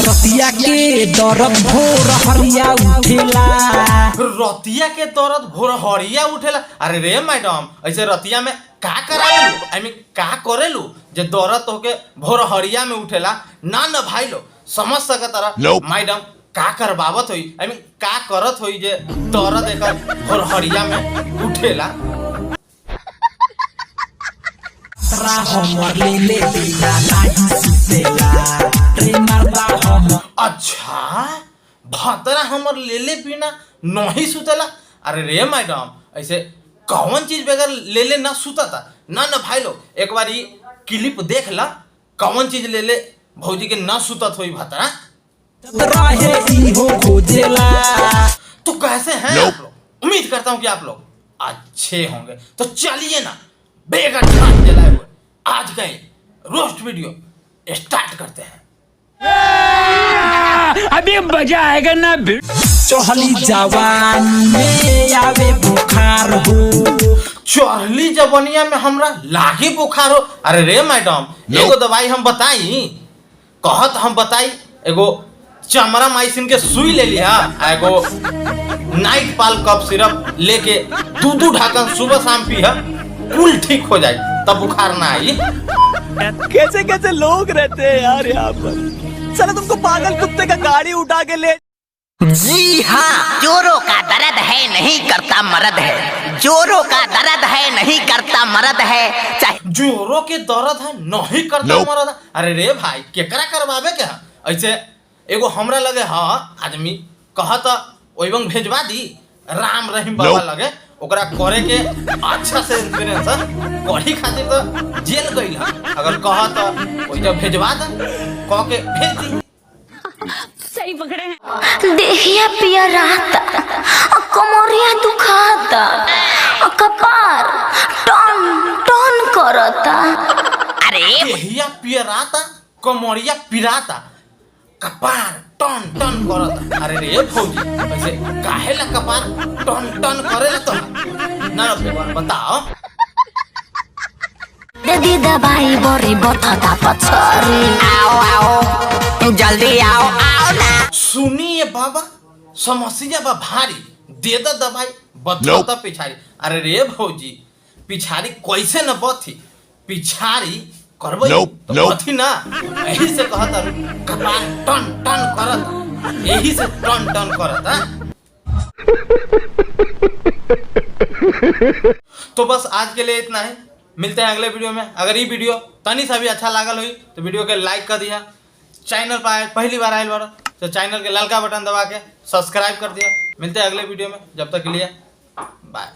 रतिया के दर्द भोर हरिया उठेला। रतिया के दर्द भोर हरिया उठेला। अरे रे मैडम, ऐसे रतिया में का करालू, आई मीन का करेलू जे दर्द होके भोर हरिया में उठेला? ना भाई लो समझ सकत रहा मैडम का करवावत होई, आई मीन का करत होई जे दर्द एकर भोर हरिया में उठेला। अच्छा, भतरा हमर लेले बिना नहीं सुतेला। अरे रे मैडम, ऐसे कौन चीज बगैर लेले ना सुता था? ना भाई लोग एक बार ये क्लिप देख ला, कौन चीज लेले भौजी के ना सुतत होई भतरा। तो कैसे हैं आप लोग? उम्मीद करता हूँ कि आप लोग अच्छे होंगे। तो चलिए ना बेगा ठान जलाए हुए आज का रोस्ट वीडियो स्टार्ट करते हैं। अभी मजा आएगा ना। चढ़ली जवानी में आवे बुखार हो, चढ़ली जवनिया में हमरा लागे बुखार हो। अरे रे मैडम, एगो दवाई हम बताई, कहत हम बताई, एगो चमरा माइसिन के सुई ले लिया, एगो नाइट पाल कफ सिरप लेके दू ढक्कन सुबह शाम पिया, कुल ठीक हो जाए, तब बुखार ना आई। कैसे कैसे लोग रहते हैं यार यहाँ पर। चलो तुमको पागल कुत्ते का गाड़ी उठा के ले। जी हाँ, जोरों का दर्द है नहीं करता मर्द है, जोरों का दर्द है नहीं करता मर्द है, चाहे जोरों के दर्द है नहीं करता मर्द। अरे रे भाई, केकरा करवावे के? ऐसे एगो हमरा लगे हाँ आदमी कहता ओइबंग भेजवा दी राम रहीम बाबा लगे, ओकरा करे के अच्छा से एक्सपीरियंस है, कही खातिर तो जेल गइल है। अगर कहता ओइ जब भेजवा दे, कह के भेज दी। सही पकड़े हैं। देहिया पिया रहता, कमरिया दुखाता, कपार टन टन करता। अरे देहिया पियराता, कमरिया पिराता, कपार टन टन करता। अरे रे भौजी, ऐसे काहे ला कपार टन टन करेला? तो ना बताओ। दे दबाई बोरी बता पछरी। आओ आओ जल्दी आओ ना। सुनिए बाबा, समस्या बा भारी, दे द दवाई बता पिछाड़ी। अरे रे भौजी, पिछाड़ी कैसे न बथी? पिछाड़ी करबो तो बथी ना, यही से कहता कपार टन टन करत, यही से टन टन करत। तो बस आज के लिए इतना है, मिलते हैं अगले वीडियो में। अगर ये वीडियो तनी सा भी अच्छा लागल हुई तो वीडियो के लाइक कर दिया, चैनल पर पहली बार आयल बार तो चैनल के लाल का बटन दबा के सब्सक्राइब कर दिया। मिलते हैं अगले वीडियो में, जब तक के लिए बाय।